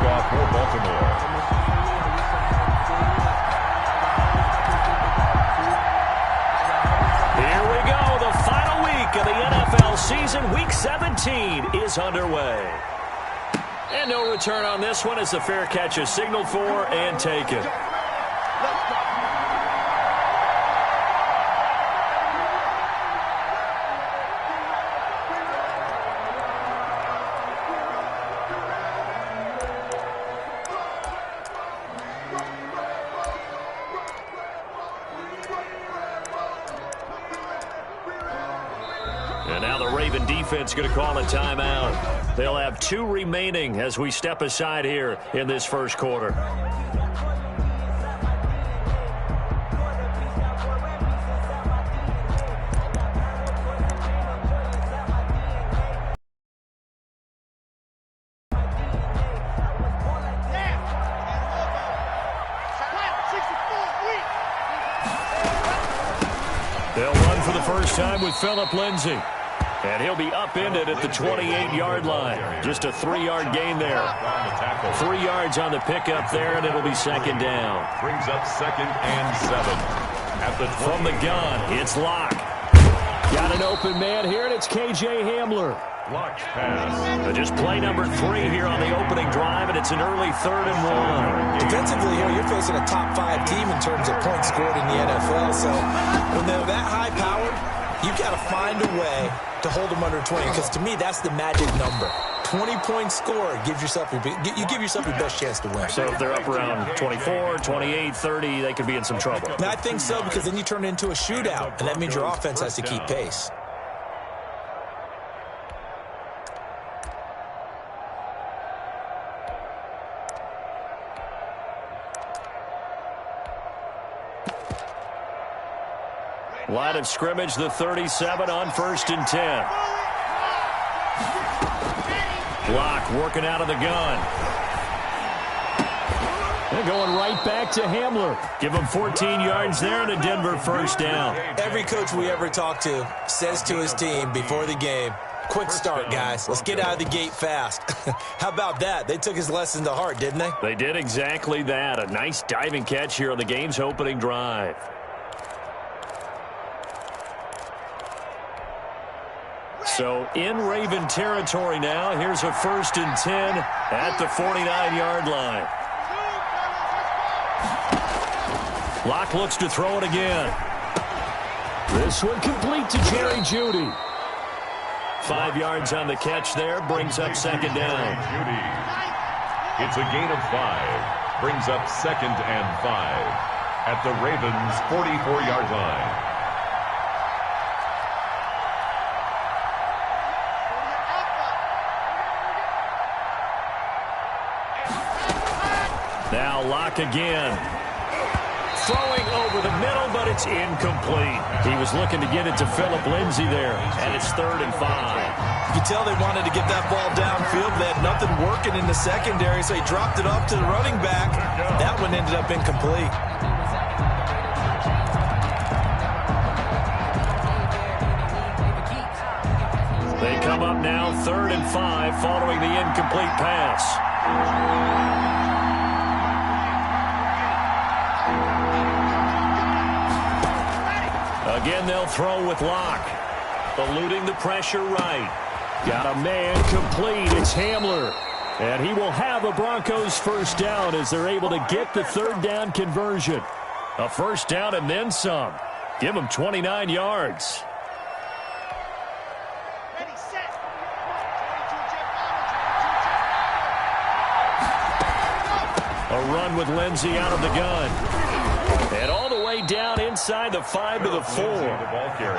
kickoff for Baltimore. Here we go. The final week of the NFL season. Week 17 is underway. And no return on this one as the fair catch is signaled for and taken. And now the Raven defense going to call a timeout. They'll have 2 remaining as we step aside here in this first quarter. They'll run for the first time with Phillip Lindsay. And he'll be upended at the 28-yard line. Just a 3-yard gain there. 3 yards on the pickup there, and it'll be second down. Brings up 2nd and 7. At the From the gun, it's Locke. Got an open man here, and it's K.J. Hamler. Blocked pass. Just play number 3 here on the opening drive, and it's an early 3rd and 1. Defensively here, you're facing a top 5 team in terms of points scored in the NFL. So when they're that high-powered, you've got to find a way to hold them under 20, because to me, that's the magic number. 20-point score, you give yourself your best chance to win. So if they're up around 24, 28, 30, they could be in some trouble. And I think so, because then you turn it into a shootout, and that means your offense has to keep pace. Line of scrimmage, the 37 on 1st and 10. Locke working out of the gun. They're going right back to Hamler. Give him 14 yards there and a Denver first down. Every coach we ever talk to says to his team before the game, quick start, guys. Let's get out of the gate fast. How about that? They took his lesson to heart, didn't they? They did exactly that. A nice diving catch here on the game's opening drive. So in Raven territory now. Here's a 1st and 10 at the 49-yard line. Locke looks to throw it again. This one complete to Jerry Jeudy. 5 yards on the catch there. Brings up 2nd down. It's a gain of 5. Brings up 2nd and 5 at the Ravens' 44-yard line. Now Locke again. Throwing over the middle, but it's incomplete. He was looking to get it to Phillip Lindsay there, and it's 3rd and 5. You can tell they wanted to get that ball downfield. They had nothing working in the secondary, so he dropped it off to the running back. That one ended up incomplete. They come up now 3rd and 5 following the incomplete pass. Again, they'll throw with Locke. Eluding the pressure right. Got a man complete. It's Hamler. And he will have a Broncos first down as they're able to get the 3rd down conversion. A first down and then some. Give them 29 yards. A run with Lindsay out of the gun. And all the way down inside the 5 to the 4.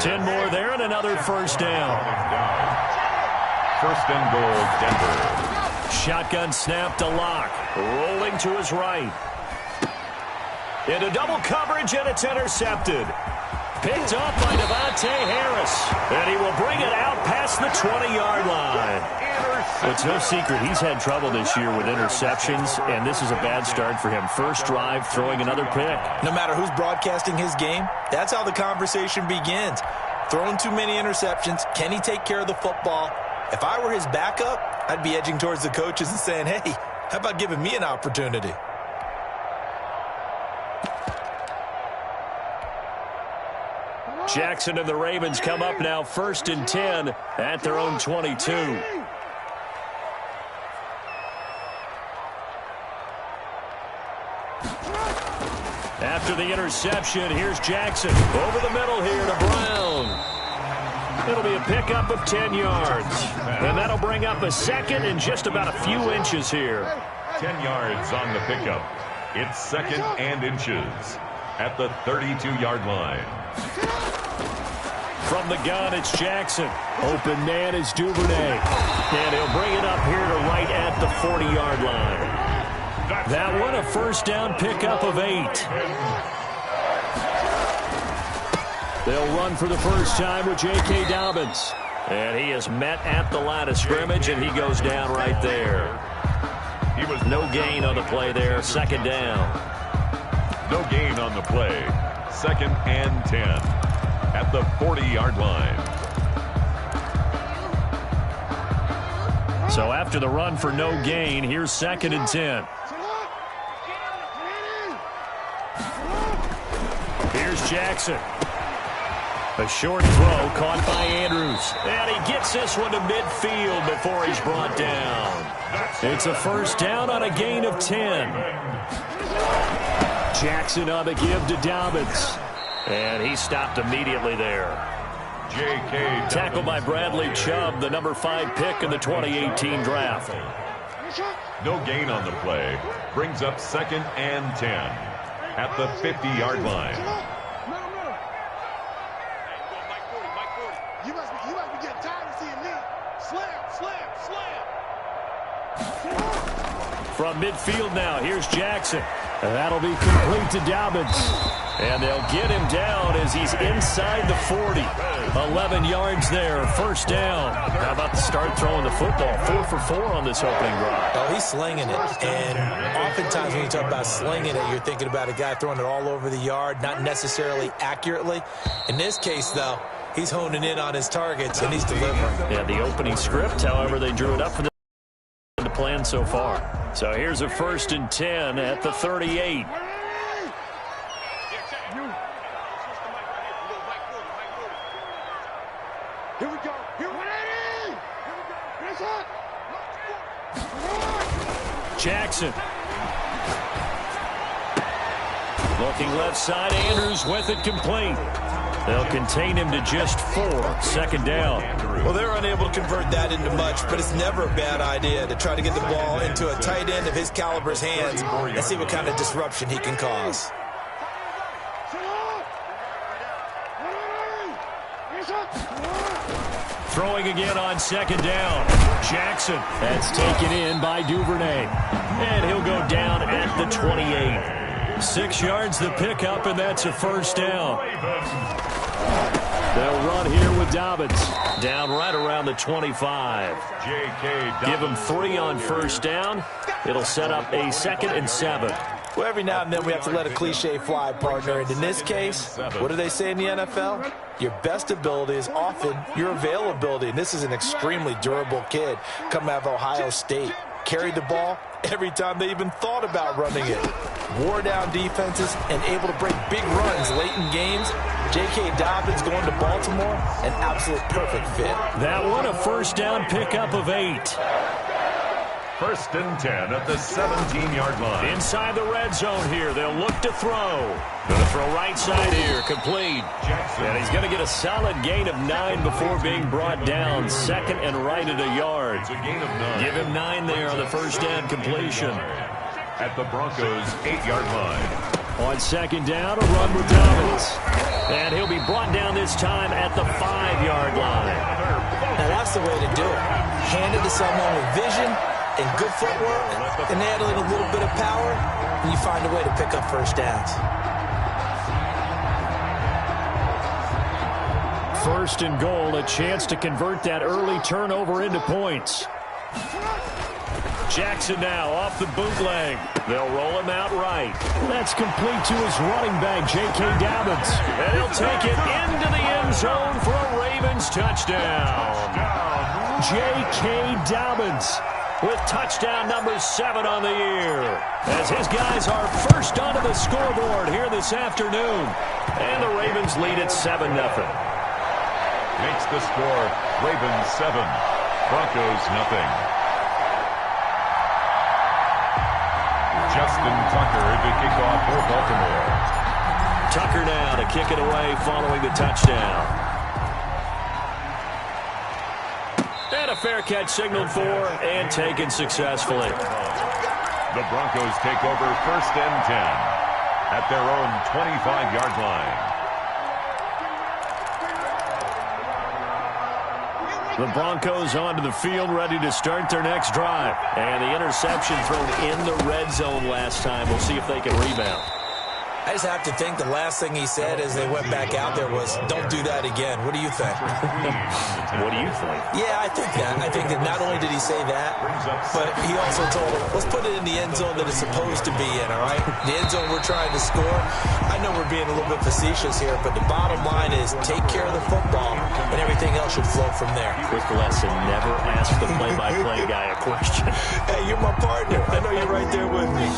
10 more there and another first down. 1st and goal, Denver. Shotgun snap to Locke. Rolling to his right. Into double coverage, and it's intercepted. Picked up by Devontae Harris. And he will bring it out past the 20-yard line. It's no secret he's had trouble this year with interceptions, and this is a bad start for him. First drive, throwing another pick. No matter who's broadcasting his game, that's how the conversation begins. Throwing too many interceptions. Can he take care of the football? If I were his backup, I'd be edging towards the coaches and saying, hey, How about giving me an opportunity? Jackson and the Ravens come up now 1st and 10 at their own 22. After the interception, here's Jackson. Over the middle here to Brown. It'll be a pickup of 10 yards. And that'll bring up a second and just about a few inches here. 10 yards on the pickup. It's 2nd and inches at the 32-yard line. From the gun, it's Jackson. Open man is Duvernay. And he'll bring it up here to right at the 40-yard line. That one a first down pickup of 8. They'll run for the first time with J.K. Dobbins. And he is met at the line of scrimmage, and he goes down right there. He was no gain on the play there, 2nd down. No gain on the play. 2nd and 10 at the 40-yard line. So after the run for no gain, here's 2nd and 10. Here's Jackson. A short throw caught by Andrews. And he gets this one to midfield before he's brought down. It's a first down on a gain of 10. Jackson on the give to Dobbins. And he stopped immediately there. J.K. Tackled by Bradley Chubb, the number 5 pick in the 2018 draft. No gain on the play. Brings up 2nd and 10 at the 50-yard line. You must be getting tired of seeing me. Slam. From midfield now, here's Jackson. And that'll be complete to Dobbins. And they'll get him down as he's inside the 40. 11 yards there, first down. How about the start throwing the football? 4 for 4 on this opening drive. Oh, he's slinging it. And oftentimes when you talk about slinging it, you're thinking about a guy throwing it all over the yard, not necessarily accurately. In this case, though, he's honing in on his targets, and he's delivering. Yeah, the opening script, however, they drew it up for the plan so far. So here's a 1st and 10 at the 38. Here we go. Jackson. Looking left side, Andrews with it complete. They'll contain him to just 4, 2nd down. Well, they're unable to convert that into much, but it's never a bad idea to try to get the ball into a tight end of his caliber's hands and see what kind of disruption he can cause. Throwing again on 2nd down. Jackson. That's taken in by Duvernay. And he'll go down at the 28. 6 yards the pickup, and that's a first down. They'll run here with Dobbins. Down right around the 25. Give him 3 on first down. It'll set up a 2nd and 7. Well, every now and then we have to let a cliche fly, partner. And in this case, what do they say in the NFL? Your best ability is often your availability. And this is an extremely durable kid coming out of Ohio State. Carried the ball every time they even thought about running it. Wore down defenses and able to break big runs late in games. J.K. Dobbins going to Baltimore, an absolute perfect fit. That one a first down pickup of 8. 1st and 10 at the 17-yard line. Inside the red zone here. They'll look to throw. Going to throw right side here. Complete. Jackson. And he's going to get a solid gain of 9 before being brought down. 2nd and right at a yard. It's a gain of 9. Give him 9 there on the first down completion. At the Broncos' 8-yard line. On 2nd down, a run with Dobbins. And he'll be brought down this time at the 5-yard line. Now that's the way to do it. Hand it to someone with vision and good footwork, and add in a little bit of power, and you find a way to pick up first downs. 1st and goal, a chance to convert that early turnover into points. Jackson now off the bootleg. They'll roll him out right. That's complete to his running back, J.K. Dobbins. And he'll take it into the end zone for a Ravens touchdown. J.K. Dobbins with touchdown number 7 on the year, as his guys are first onto the scoreboard here this afternoon. And the Ravens lead at 7-0. Makes the score Ravens 7, Broncos nothing. Justin Tucker to kick off for Baltimore. Tucker now to kick it away following the touchdown. And a fair catch signaled for and taken successfully. The Broncos take over 1st and 10 at their own 25-yard line. The Broncos onto the field, ready to start their next drive. And the interception thrown in the red zone last time. We'll see if they can rebound. I just have to think the last thing he said as they went back out there was, don't do that again. What do you think? What do you think? Yeah, I think that. I think that not only did he say that, but he also told him, let's put it in the end zone that it's supposed to be in, all right? The end zone we're trying to score. I know we're being a little bit facetious here, but the bottom line is take care of the football, and everything else should flow from there. Quick lesson, never ask the play-by-play guy a question. Hey, you're my partner. I know you're right there with me.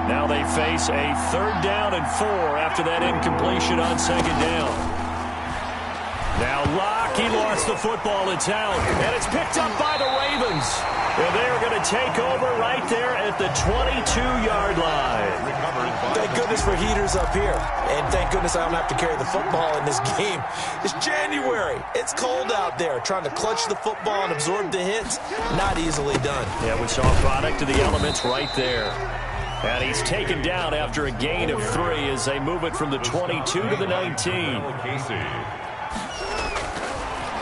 Now they face a 3rd down and 4 after that incompletion on 2nd down. Now Locke, he lost the football. It's out, and it's picked up by the Ravens. And they are going to take over right there at the 22-yard line. Thank goodness for heaters up here. And thank goodness I don't have to carry the football in this game. It's January. It's cold out there. Trying to clutch the football and absorb the hits, not easily done. Yeah, we saw a product of the elements right there. And he's taken down after a gain of 3 as they move it from the 22 to the 19.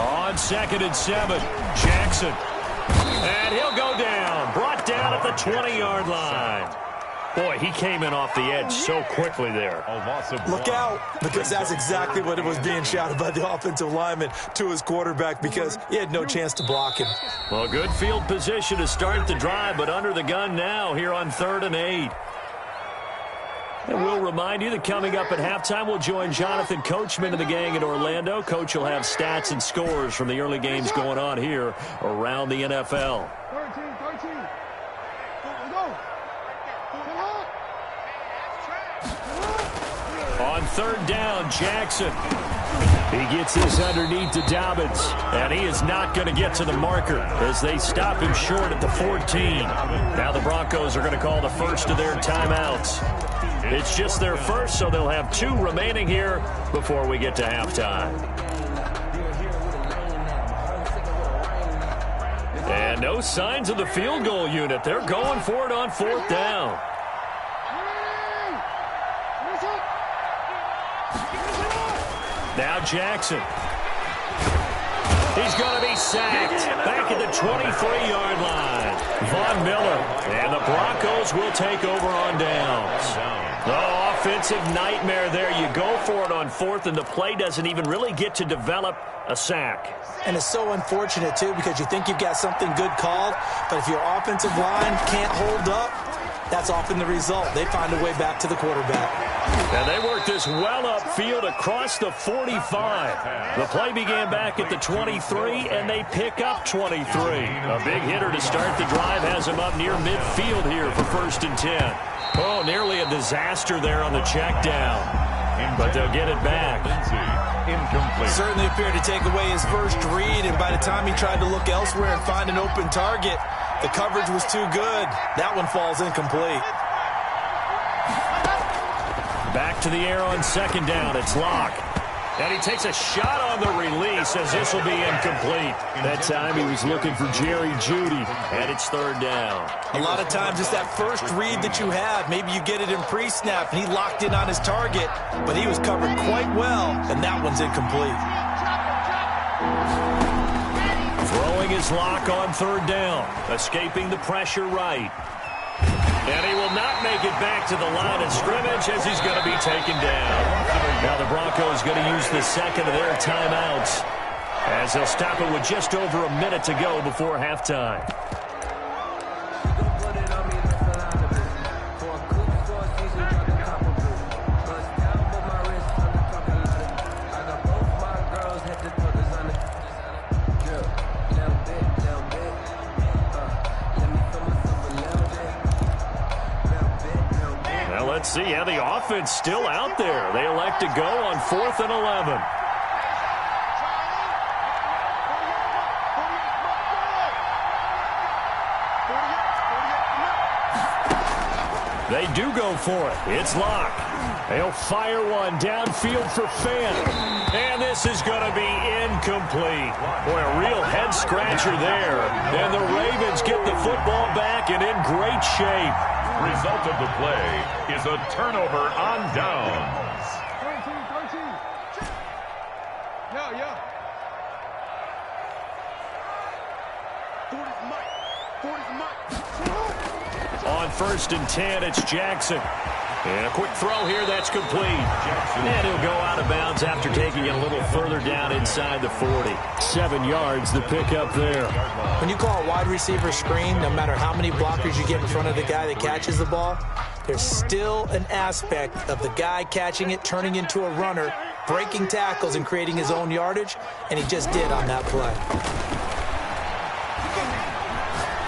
On 2nd and 7, Jackson. And he'll go down. Brought down at the 20-yard line. Boy, he came in off the edge so quickly there. Look out, because that's exactly what it was being shouted by the offensive lineman to his quarterback, because he had no chance to block him. Well, good field position to start the drive, but under the gun now here on 3rd and 8. And we'll remind you that coming up at halftime, we'll join Jonathan Coachman and the gang in Orlando. Coach will have stats and scores from the early games going on here around the NFL. 13. On 3rd down, Jackson. He gets this underneath to Dobbins, and he is not going to get to the marker as they stop him short at the 14. Now the Broncos are going to call the first of their timeouts. It's just their first, so they'll have 2 remaining here before we get to halftime. And no signs of the field goal unit. They're going for it on 4th down. Now Jackson. He's going to be sacked back at the 23-yard line. Von Miller. And the Broncos will take over on downs. The offensive nightmare there. You go for it on 4th, and the play doesn't even really get to develop a sack. And it's so unfortunate, too, because you think you've got something good called, but if your offensive line can't hold up, that's often the result. They find a way back to the quarterback. And they work this well upfield across the 45. The play began back at the 23, and they pick up 23. A big hitter to start the drive has him up near midfield here for 1st and 10. Oh, nearly a disaster there on the check down. But they'll get it back. Incomplete. Certainly appeared to take away his first read, and by the time he tried to look elsewhere and find an open target, the coverage was too good. That one falls incomplete. Back to the air on 2nd down. It's Locke. And he takes a shot on the release as this will be incomplete. That time he was looking for Jerry Jeudy, and it's 3rd down. A lot of times it's that first read that you have. Maybe you get it in pre-snap, and he locked in on his target, but he was covered quite well, and that one's incomplete. Throwing his Locke on 3rd down, escaping the pressure right. And he will not make it back to the line of scrimmage as he's going to be taken down. Now the Broncos going to use the 2nd of their timeouts as they'll stop it with just over a minute to go before halftime. Let's see how the offense still out there. They elect to go on 4th and 11. They do go for it. It's Locke. They'll fire one downfield for Fant. And this is going to be incomplete. Boy, a real head-scratcher there. And the Ravens get the football back and in great shape. Result of the play is a turnover on downs. 13. Yeah. 40's Mike. On 1st and 10, it's Jackson. And a quick throw here, that's complete. And he'll go out of bounds after taking it a little further down inside the 40. 7 yards, the pickup there. When you call a wide receiver screen, no matter how many blockers you get in front of the guy that catches the ball, there's still an aspect of the guy catching it, turning into a runner, breaking tackles and creating his own yardage, and he just did on that play.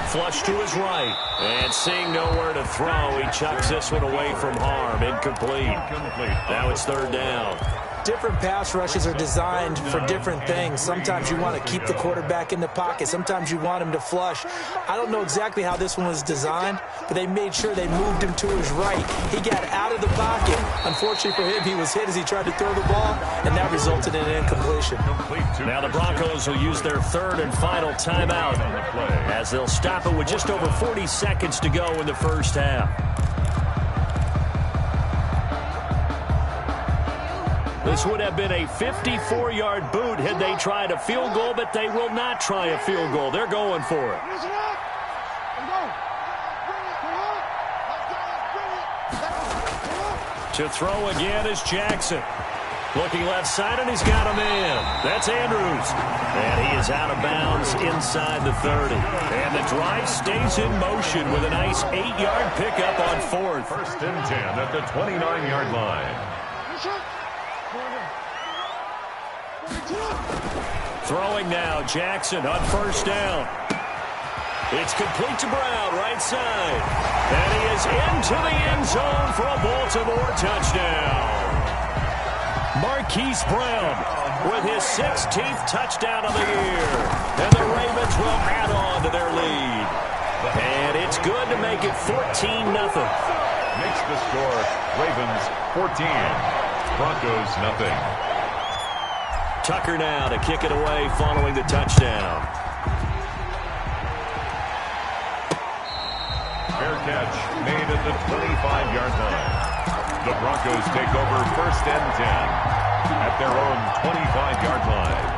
Flush to his right, and seeing nowhere to throw, he chucks this one away from harm. Incomplete. Now it's 3rd down. Different pass rushes are designed for different things. Sometimes you want to keep the quarterback in the pocket. Sometimes you want him to flush. I don't know exactly how this one was designed, but they made sure they moved him to his right. He got out of the pocket. Unfortunately for him, he was hit as he tried to throw the ball, and that resulted in an incompletion. Now the Broncos will use their 3rd and final timeout as they'll stop it with just over 40 seconds to go in the first half. This would have been a 54-yard boot had they tried a field goal, but they will not try a field goal. They're going for it. To throw again is Jackson. Looking left side, and he's got him in. That's Andrews. And he is out of bounds inside the 30. And the drive stays in motion with a nice 8-yard pickup on 4th. 1st and 10 at the 29-yard line. Throwing now, Jackson on 1st down. It's complete to Brown, right side. And he is into the end zone for a Baltimore touchdown. Marquise Brown with his 16th touchdown of the year. And the Ravens will add on to their lead. And it's good to make it 14-0. Makes the score Ravens 14, Broncos nothing. Tucker now to kick it away following the touchdown. Fair catch made at the 25-yard line. The Broncos take over 1st and 10 at their own 25-yard line.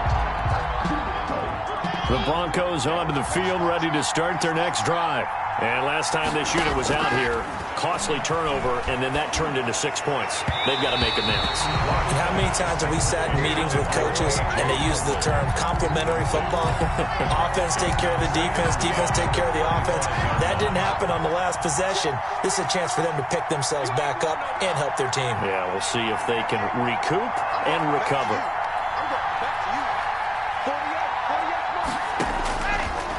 The Broncos onto the field ready to start their next drive. And last time this unit was out here, costly turnover, and then that turned into 6 points. They've got to make amends. And how many times have we sat in meetings with coaches and they use the term complementary football? Offense take care of the defense, defense take care of the offense. That didn't happen on the last possession. This is a chance for them to pick themselves back up and help their team. Yeah, we'll see if they can recoup and recover.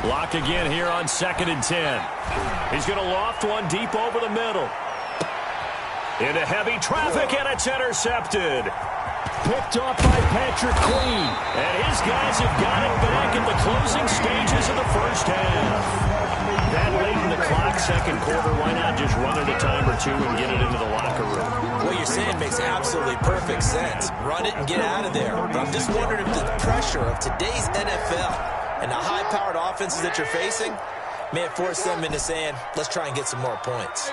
Lock again here on 2nd and 10. He's going to loft one deep over the middle. Into heavy traffic, and it's intercepted. Picked off by Patrick Queen. And his guys have got it back in the closing stages of the first half. That late in the clock, 2nd quarter, why not just run it a time or two and get it into the locker room? What you're saying makes absolutely perfect sense. Run it and get out of there. But I'm just wondering if the pressure of today's NFL and the high-powered offenses that you're facing may have forced them into saying, let's try and get some more points.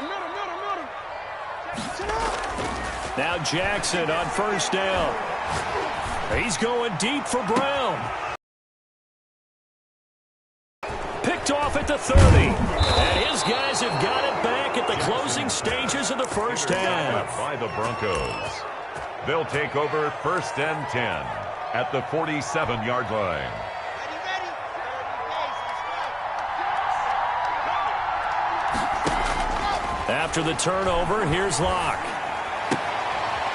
Now Jackson on 1st down. He's going deep for Brown. Picked off at the 30. And his guys have got it back at the closing stages of the first half. By the Broncos. They'll take over 1st and 10 at the 47-yard line. After the turnover, here's Locke.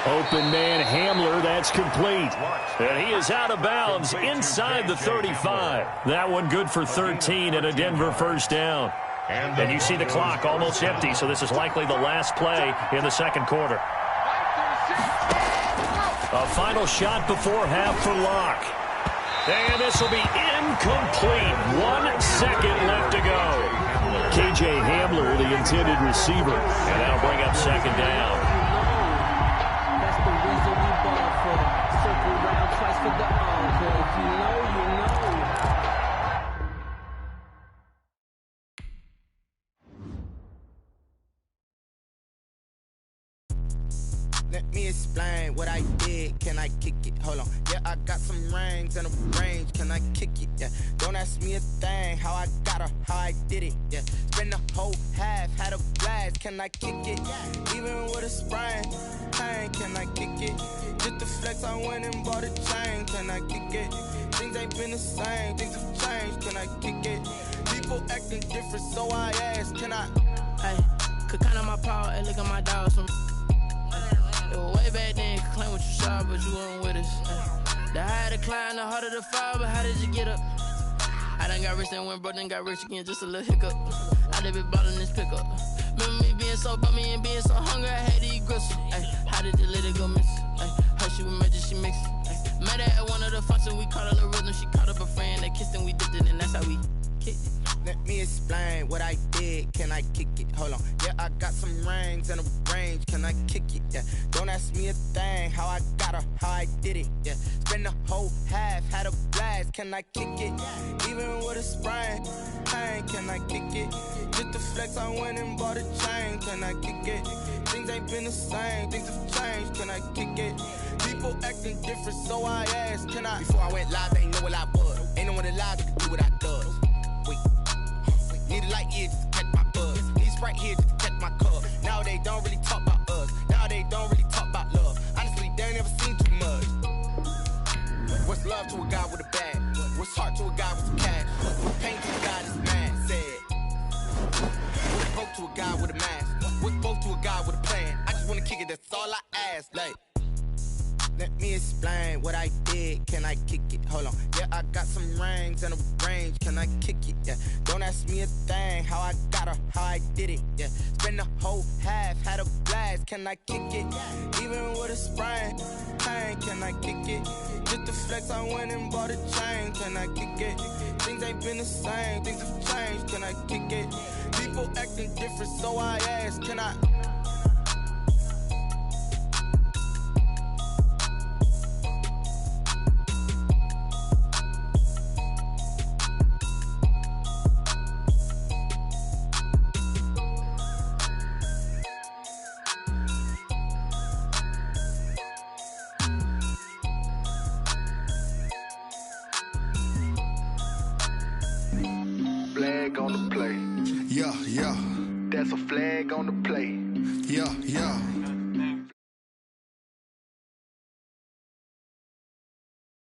Open man Hamler, that's complete. And he is out of bounds inside the 35. That one good for 13 and a Denver 1st down. And you see the clock almost empty, so this is likely the last play in the second quarter. A final shot before half for Locke. And this will be incomplete. 1 second left to go. K.J. Hamler, the intended receiver. And that'll bring up second down. That's the reason we ball for. Circle round twice for the encore. If you know, you know. Let me explain what I did. Can I kick it? Hold on. Yeah, I got some rings and a range. Can I kick it? Yeah. Don't ask me a thing. How I got her, how I did it. Yeah. Spend the whole half, had a blast. Can I kick it? Even with a sprain. Pain, can I kick it? Just the flex, I went and bought a chain. Can I kick it? Things ain't been the same. Things have changed. Can I kick it? People acting different, so I ask. Can I? Hey, could count on my power and look at my dogs from. Way back then, you could claim what you saw, but you weren't with us. The higher the climb, the harder the fall, but how did you get up? I done got rich and went broke, then got rich again, just a little hiccup. I done been ballin' this pickup. Remember me being so bummy and being so hungry, I had to eat gristle. How did you let it go miss? Her she was magic, she mixed. Met her at one of the functions, we caught her the rhythm, she caught up a friend, they kissed and we dipped it, and that's how we kicked it. Let me explain what I did. Can I kick it? Hold on. Yeah, I got some rings and a range. Can I kick it? Yeah. Don't ask me a thing. How I got her, how I did it. Yeah. Spend the whole half, had a blast. Can I kick it? Even with a sprain. Pain, can I kick it? Just the flex, I went and bought a chain. Can I kick it? Things ain't been the same. Things have changed. Can I kick it? People acting different, so I asked. Can I? Before I went live, they ain't know what I was. Ain't no one alive that could do what I does. Wait. Need a light here just to catch my buzz. Need Sprite here just to catch my cup. Now they don't really talk about us. Now they don't really talk about love. Honestly, they ain't never seen too much. What's love to a guy with a bag? What's heart to a guy with some cash? What's pain to a guy that's mad? Said. What's broke to a guy with a mask? What's both to a guy with a plan? I just wanna kick it, that's all I ask. Like. Let me explain what I did. Can I kick it? Hold on. Yeah, I got some rings and a range. Can I kick it? Yeah. Don't ask me a thing. How I got her, how I did it. Yeah. Spend the whole half, had a blast. Can I kick it? Even with a sprain. Pain, can I kick it? Just the flex, I went and bought a chain. Can I kick it? Things ain't been the same. Things have changed. Can I kick it? People acting different, so I ask. Can I? Flag on the play. Yeah, yeah. That's a flag on the play. Yeah, yeah.